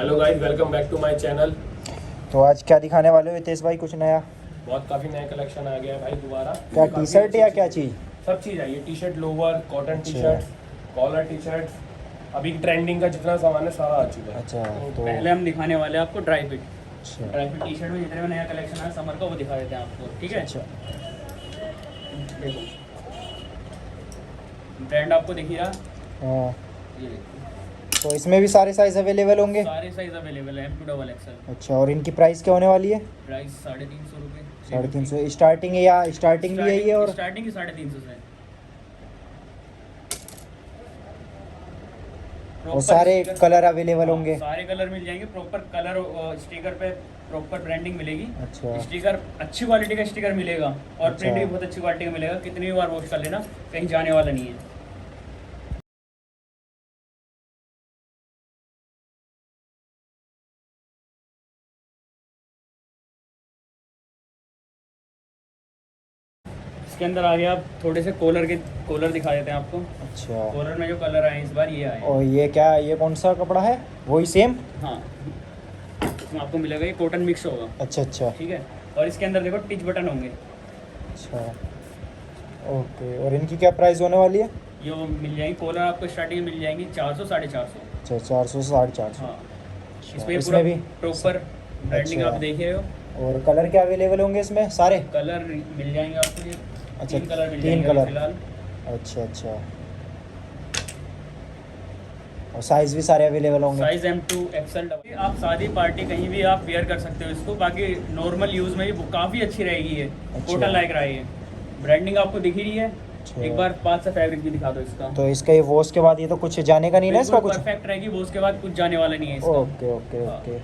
Hello guys, welcome back to my channel. तो आज क्या दिखाने वाले हो हितेश भाई? कुछ नया? बहुत काफ़ी नया कलेक्शन आ गया है भाई दोबारा। क्या टी शर्ट या क्या चीज़? सब चीज़ आई है। T shirt, lower, cotton T अच्छा। Shirt, collar T shirt. अभी ट्रेंडिंग का जितना सामान है सारा आ चुका है। अच्छा तो पहले हम दिखाने वाले हैं आपको ड्राई फिट। अच्छा ड्राई फिट टी शर्ट में जितने भी नया कलेक्शन है समर का वो दिखा देते हैं आपको, ठीक है। अच्छा देखो ब्रांड आपको दिख ही रहा, हाँ। ये देखो तो इसमें भी सारे साइज अवेलेबल होंगे? सारे साइज अवेलेबल है, M2 डबल एक्सएल। अच्छा, और इनकी प्राइस क्या होने वाली है? प्राइस 350 रुपये। 350 स्टार्टिंग है या स्टार्टिंग भी यही है? और स्टार्टिंग 350 से और सारे कलर अवेलेबल होंगे? सारे कलर मिल जाएंगे, प्रॉपर कलर स्टिकर पे प्रॉपर ब्रांडिंग मिलेगी। अच्छा, स्टिकर अच्छी क्वालिटी का स्टिकर मिलेगा और अच्छा। प्रिंट भी बहुत अच्छी क्वालिटी का मिलेगा। कितनी भी बार वॉश कर लेना, कहीं जाने वाला नहीं है। इसके अंदर आ गया, आप थोड़े से कॉलर दिखा देते हैं आपको। अच्छा। कॉलर में जो कलर आए इस बार ये आए। और ये क्या, ये कौन सा कपड़ा है? वही सेम? हाँ, इसमें आपको मिलेगा, ये कॉटन मिक्स होगा, अच्छा अच्छा ठीक है। और इसके अंदर देखो टिच बटन होंगे। अच्छा ओके। और इनकी क्या प्राइस होने वाली है? ये वो मिल जाएंगी, कॉलर आपको स्टार्टिंग में मिल जाएंगी 400 450। अच्छा, 400 से 450। हाँ, इसमें इसमें भी प्रॉपर ब्रांडिंग अच्छा। आप देख रहे हो। और कलर क्या अवेलेबल होंगे इसमें? सारे कलर मिल जाएंगे आपको, ये अच्छा, 3 कलर मिल 3 जाएंगे कलर। फिलहाल। अच्छा अच्छा। और साइज भी सारे अवेलेबल होंगे? Size M2 XL double. आप शादी पार्टी कहीं भी आप वेयर कर सकते हो इसको। बाकी नॉर्मल यूज़ में भी काफ़ी अच्छी रहेगी ये। अच्छा। कॉटन लाइक रहा है ये। ब्रांडिंग आपको दिख ही रही है। अच्छा। एक बार पास से फैब्रिक भी दिखा दो इसका। तो इसका ये वॉश के बाद ये तो कुछ जाने का नहीं ना इसका कुछ? परफेक्ट रहेगी, वो उसके बाद कुछ जाने वाला नहीं है इसका। ओके ओके हाँ। ओके।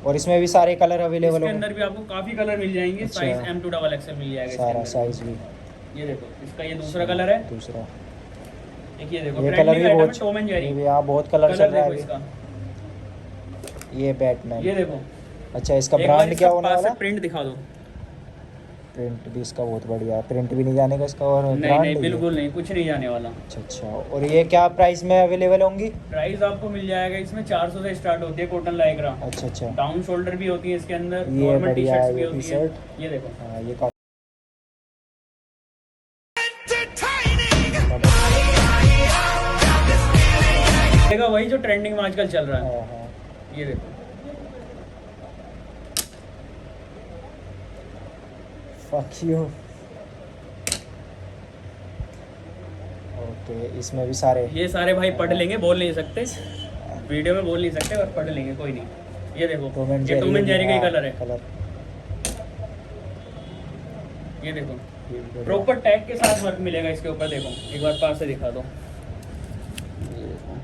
और इसमें भी सारे कलर अवेलेबल इसके होंगे? अंदर भी आपको काफ़ी कलर मिल जाएंगे। अच्छा। साइज M2 डबल XL मिल जाएगा इसके सारा अंदर। साइज भी? ये देखो, इसका ये दूसरा कलर है। दूसरा एक ये देखो, ये कलर भी बहुत टॉम एंड जेरी। ये भी यहाँ बहुत कलर चल रहा है देखो अभी। इसका, ये बैटमैन। ये देखो। अच्छा, इसका एक बार ब्रांड क्या इसका होने पास वाला से है? प्रिंट दिखा दो। प्रिंट भी इसका बहुत बढ़िया है, प्रिंट भी नहीं जाने का इसका। और नहीं ब्रांड नहीं, भी है? बिल्कुल नहीं, कुछ नहीं जाने वाला। अच्छा अच्छा। और ये क्या प्राइस में अवेलेबल होंगी? प्राइस आपको मिल जाएगा इसमें 400 से स्टार्ट होती है कॉटन लाइक्रा। अच्छा अच्छा। डाउन शोल्डर भी होती है इसके अंदर, ये नॉर्मल टी बढ़िया है शर्ट्स भी ये होती है। टी-शर्ट। ये देखो, हाँ, ये काफी देखो वही जो ट्रेंडिंग में आजकल चल रहा है। हाँ हाँ। ये देखो, Fuck you। ओके, इसमें भी सारे ये सारे भाई पढ़ लेंगे, बोल नहीं सकते वीडियो में, बोल नहीं सकते, और पढ़ लेंगे, कोई नहीं। ये देखो, टॉम एंड ये टॉम एंड जेरी का ही हाँ, कलर है। कलर ये देखो, ये भी बढ़िया। प्रॉपर टैग के साथ वर्क मिलेगा इसके ऊपर। देखो एक बार पास से दिखा दो, ये देखो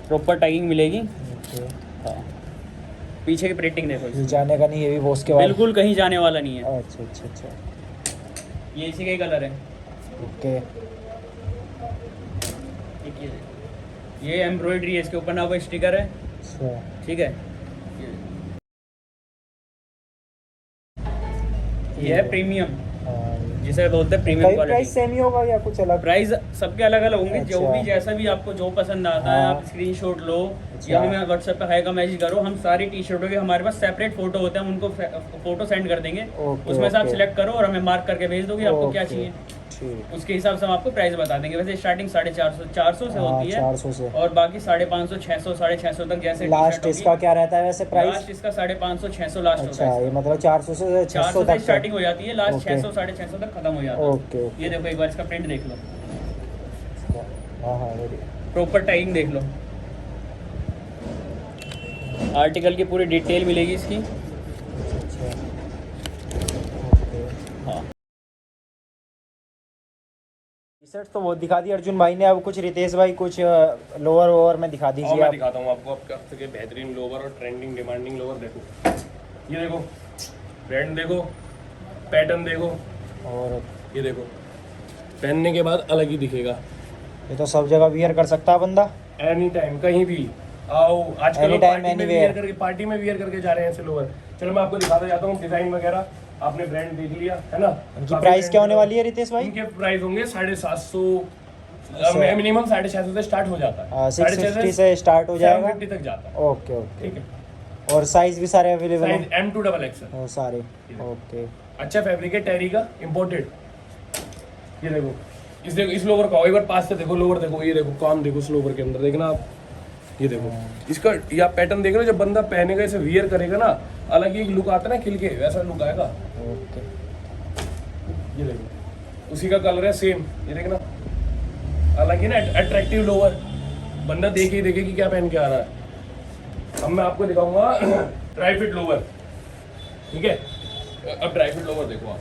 प्रॉपर टैगिंग मिलेगी। ओके। हाँ, पीछे की प्रिंटिंग देखो ये इसकी। जाने का नहीं, ये भी वॉश के बाद? बिल्कुल कहीं जाने वाला नहीं है। अच्छा अच्छा अच्छा। ये इसी का ही कलर है। ओके। एक ये देखो, ये एम्ब्रॉयडरी है इसके ऊपर ना, वो स्टिकर है, अच्छा। ठीक है। ये है प्रीमियम, हाँ, जिसे बोलते हैं प्रीमियम प्राइस क्वालिटी। सेम ही होगा या कुछ अलग? प्राइस सबके अलग अलग होंगे। जो अच्छा। भी जैसा भी आपको जो पसंद आता है, हाँ। आप स्क्रीनशॉट लो अच्छा। या हमें व्हाट्सएप पे हाई का मैसेज करो। हम सारी टी शर्टों के हमारे पास सेपरेट फोटो होते हैं, हम उनको फोटो सेंड कर देंगे। ओके, उसमें से आप ओके। सिलेक्ट करो और हमें मार्क करके भेज दोगे आपको क्या ओके, चाहिए। ठीक। उसके हिसाब से हम आपको प्राइस बता देंगे। वैसे स्टार्टिंग 450 से हाँ, होती है, 400 से। और बाकी 550, 600, 650 तक जैसे लास्ट इसका क्या रहता है वैसे प्राइस? लास्ट इसका 550, 600 लास्ट होता अच्छा, है। ये मतलब 400 से 600 400 से तक स्टार्टिंग हो जाती है, लास्ट ओके। 600, 650 तक खत्म हो जाता है। Okay okay. ये देखो, एक बार इसका प्रिंट देख लो, हाँ हाँ, बढ़िया। प्रॉपर टैगिंग देख लो, आर्टिकल की पूरी डिटेल मिलेगी इसकी। अच्छा ओके। हाँ, टी-शर्ट तो बहुत दिखा दी अर्जुन भाई ने। अब कुछ रितेश भाई कुछ लोअर वोअर में दिखा और दीजिए मैं आप। दिखाता हूँ आपको आपके हफ्ते के बेहतरीन लोवर और ट्रेंडिंग डिमांडिंग लोवर। देखो, ये देखो ब्रांड, देखो पैटर्न, देखो और ये देखो, पहनने के बाद अलग ही दिखेगा। ये तो सब जगह वियर कर सकता है बंदा? एनी टाइम, कहीं भी आओ। आजकल लोग Anytime, पार्टी में anywhere। वियर करके जा रहे हैं ऐसे लोअर। चलो मैं आपको दिखाता जाता हूँ डिजाइन वगैरह। आपने ब्रांड देख लिया है ना। इनकी काफी प्राइस brand क्या होने है। वाली है रितेश भाई? इनके प्राइस होंगे 750, मिनिमम 650 से स्टार्ट हो जाता है, 650 से स्टार्ट हो जाएगा, 750 तक जाता है। Okay okay. ठीक है, और साइज भी सारे अवेलेबल हैं? साइज M2XXL सारे, ओके। अच्छा फैब्रिक है, टेरी का इम्पोर्टेड। ये देखो, इस लोवर का एक बार पास से देखो, लोवर देखो, ये देखो काम देखो इस लोवर के अंदर, देखना आप, ये देखो इसका या पैटर्न देख रहे हो, जब बंदा पहनेगा इसे वियर करेगा ना, अलग ही एक लुक आता है ना, खिल के वैसा लुक आएगा। ओके, ये देखो उसी का कलर है सेम, ये देखना अलग ही ना अट्रैक्टिव लोवर, बंदा देखे कि क्या पहन के आ रहा है। अब मैं आपको दिखाऊंगा ड्राई फिट लोवर, ठीक है। अब ड्राई फिट लोवर देखो आप,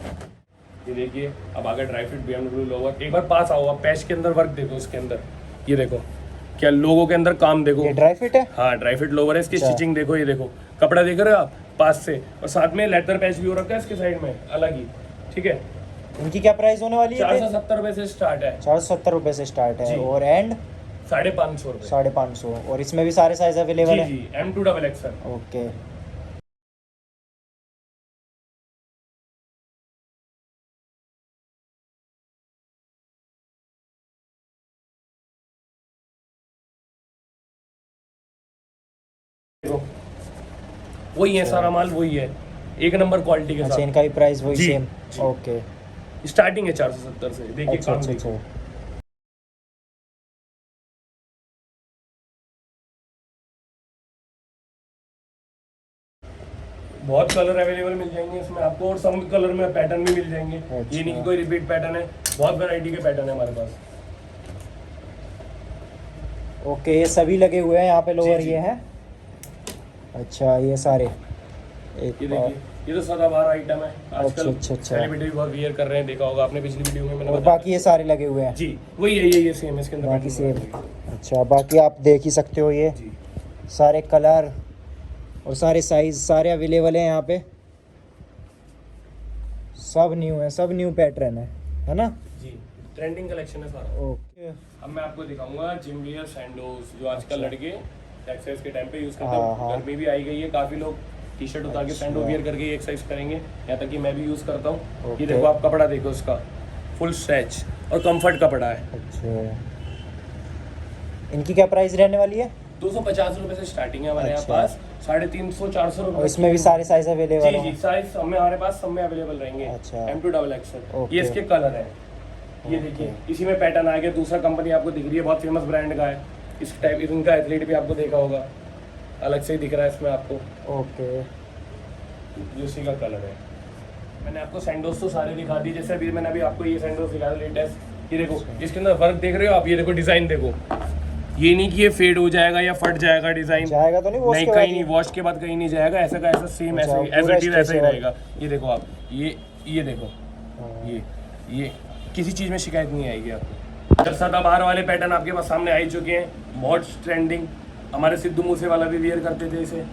ये देखिए अब आगे ड्राई फिट BMW लोवर, एक बार पास आओ आप, पैच के अंदर वर्क देखो, उसके अंदर ये देखो क्या लोगों के अंदर काम देखो, ये ड्राई फिट है? हाँ ड्राई फिट लोवर है, इसकी अच्छा। स्टिचिंग देखो, ये देखो कपड़ा देख रहे हो आप पास से, और साथ में लेदर पैच भी हो रखा है इसके साइड में अलग ही, ठीक है। इनकी क्या प्राइस होने वाली है? 470 रुपए से स्टार्ट है, 470 रुपए से स्टार्ट है, जी। और एंड 550 रुपए, 550। और इसमें भी सारे साइज अवेलेबल है? जी M2XXL। ओके। देखो वही है सारा माल, वही है एक नंबर क्वालिटी के अच्छा, साथ। इनका भी प्राइस वही जी, सेम? जी। ओके, स्टार्टिंग है 470 से, देखिए अच्छा काम अच्छा देखो। अच्छा। बहुत कलर अवेलेबल मिल जाएंगे इसमें आपको, और सब कलर में पैटर्न भी मिल जाएंगे, ये नहीं कि कोई रिपीट पैटर्न है, बहुत वैरायटी के पैटर्न है हमारे पास। ओके, ये सभी लगे हुए हैं यहाँ पे लोअर, जी। ये हैं? अच्छा, ये सारे एक ये देखिए, ये तो सदाबहार आइटम है, आजकल अच्छा, अच्छा। सेलिब्रिटी भी बहुत वियर कर रहे हैं, देखा होगा आपने पिछली वीडियो में मैंने और बताया। बाकी ये सारे लगे हुए हैं? जी वही है, ये सेम है, इसके अंदर बाकी pattern सेम। है। अच्छा, बाकी आप देख ही सकते हो, ये जी सारे कलर और सारे साइज सारे अवेलेबल हैं यहाँ पे, सब न्यू है, सब न्यू पैटर्न है ना? जी, ट्रेंडिंग कलेक्शन है सारा। ओके। अब मैं आपको दिखाऊंगा जिम वियर सैंडोज, जो आजकल लड़के एक्सरसाइज के टाइम पे यूज करते हाँ, हैं। हाँ। गर्मी भी आई गई है, काफी लोग टी शर्ट उतार के अच्छा। सैंडो वियर करके एक्सरसाइज करेंगे, यहाँ तक कि मैं भी यूज करता हूँ। ओके। ये देखो आप कपड़ा देखो उसका, फुल स्ट्रेच और कंफर्ट कपड़ा है। अच्छा, इनकी क्या प्राइस रहने वाली है? 250 रुपए से स्टार्टिंग है हमारे यहाँ अच्छा। पास, 350-400 और रुपए। इसमें भी सारे साइज अवेलेबल जी हैं? जी, साइज हमारे पास सब में अवेलेबल रहेंगे। अच्छा। M2XXL, okay. ये इसके कलर है, ये देखिए इसी में पैटर्न आ गया। दूसरा कंपनी आपको दिख रही है, बहुत फेमस ब्रांड का है, इस टाइप इनका एथलीट भी आपको देखा होगा, अलग से ही दिख रहा है इसमें आपको। ओके, ये उसी का कलर है। मैंने आपको सैंडोज तो सारे दिखा दी, जैसे अभी मैंने आपको ये सैंडोज दिखाया लेटेस्ट, ये देखो इसके अंदर वर्क देख रहे हो आप, ये देखो डिजाइन देखो, ये नहीं कि ये फेड हो जाएगा या फट जाएगा डिजाइन, जाएगा तो नहीं वॉश नहीं के कहीं बाद? नहीं, वॉश के बाद कहीं नहीं जाएगा, ऐसा का ऐसा सेम अच्छा, ऐसे पूरा एज इट इज ऐसा ही स्ट्रेचेबल। रहेगा। ये देखो आप, ये देखो, हाँ। ये किसी चीज में शिकायत नहीं आएगी आपको। अगर सदाबहार वाले पैटर्न आपके पास सामने आ ही चुके हैं, बहुत ट्रेंडिंग, हमारे सिद्धू मूसे वाला भी वियर करते थे इसे,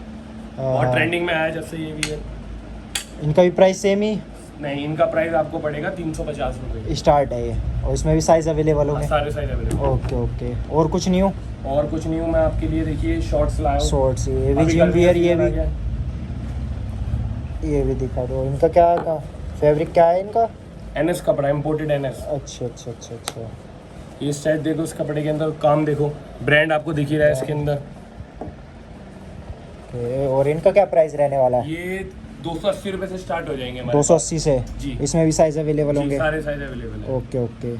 बहुत हाँ। ट्रेंडिंग में आया जब से ये वियर। इनका भी प्राइस सेम ही नहीं, इनका प्राइस आपको पड़ेगा 350 रुपये, स्टार्ट है ये, और इसमें भी साइज अवेलेबल होंगे? सारे साइज अवेलेबल। Okay okay. और कुछ न्यू? और कुछ नहीं हूँ मैं आपके लिए, देखिए शॉर्ट्स लाया हूँ। शॉर्ट्स, ये भी अभी जिम गर्मी वियर, का ये सीजन आ भी, गया। ये भी दिखा दो। इनका क्या फैब्रिक क्या है इनका? NS कपड़ा, इम्पोर्टेड NS। अच्छा अच्छा अच्छा अच्छा। ये स्टाइल देखो, इस कपड़े के अंदर काम देखो, ब्रांड आपको दिख ही रहा है इसके अंदर। ओके, और इनका क्या प्राइस रहने वाला है? ये 280 रुपये से स्टार्ट हो जाएंगे हमारे 280 से? जी। इसमें भी साइज अवेलेबल पास। जी, होंगे? सारे साइज अवेलेबल है। Okay okay.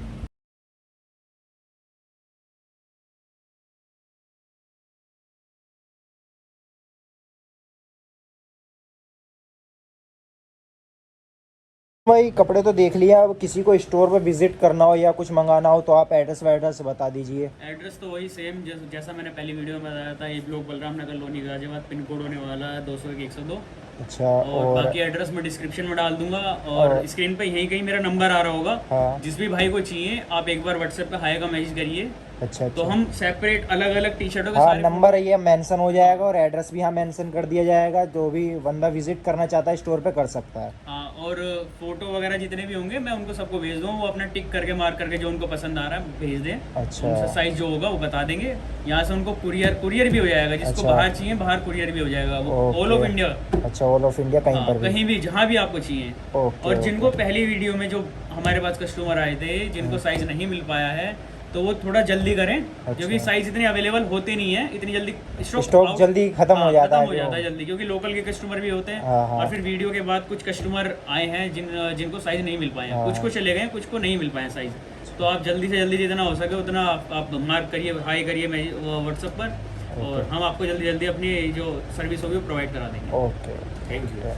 भाई कपड़े तो देख लिया, अब किसी को स्टोर पर विजिट करना हो या कुछ मंगाना हो तो आप एड्रेस वैड्रेस बता दीजिए। एड्रेस तो वही सेम जैसा मैंने पहली वीडियो में बताया था, ये ब्लॉक बलराम नगर लोनी गाजियाबाद, पिन कोड होने वाला है 201-102। अच्छा, और बाकी एड्रेस मैं डिस्क्रिप्शन में डाल दूंगा, और स्क्रीन पे यहीं कहीं मेरा नंबर आ रहा होगा। हाँ। जिस भी भाई को चाहिए आप एक बार व्हाट्सएप पे हाई का मैसेज करिए, अच्छा तो अच्छा। हम सेपरेट अलग अलग टी शर्टों के हाँ, सारे नंबर ये मेंशन हो जाएगा और एड्रेस भी यहाँ मेंशन कर दिया जाएगा, जो भी बंदा विजिट करना चाहता है स्टोर पे कर सकता है। हाँ, और फोटो वगैरह जितने भी होंगे मैं उनको सबको भेज दूँ, वो अपना टिक करके मार्क करके जो उनको पसंद आ रहा है भेज दें। अच्छा। उनका साइज जो होगा वो बता देंगे, यहाँ से उनको कुरियर भी हो जाएगा, जिसको अच्छा। बाहर चाहिए बाहर कुरियर भी हो जाएगा, वो ओके। All over India. अच्छा, ऑल ऑफ इंडिया कहीं पर भी? कहीं भी जहाँ भी आपको चाहिए। ओके। और जिनको पहली वीडियो में जो हमारे पास कस्टमर आए थे, जिनको साइज नहीं मिल पाया है, तो वो थोड़ा जल्दी करें, अच्छा। क्योंकि साइज इतने अवेलेबल होते नहीं है इतनी जल्दी, स्टॉक out- जल्दी खत्म हो जाता है खत्म हो जो- जाता है जल्दी, क्योंकि लोकल के कस्टमर भी होते हैं। हाँ, हाँ। और फिर वीडियो के बाद कुछ कस्टमर आए हैं जिनको साइज नहीं मिल पाए हैं, हाँ। कुछ को चले गए, कुछ को नहीं मिल पाए साइज। तो आप जल्दी से जल्दी जितना हो सके उतना आप मार्क करिए, हाई करिए व्हाट्सएप पर, और हम आपको जल्दी जल्दी अपनी जो सर्विस होगी वो प्रोवाइड करा देंगे। Okay thank you.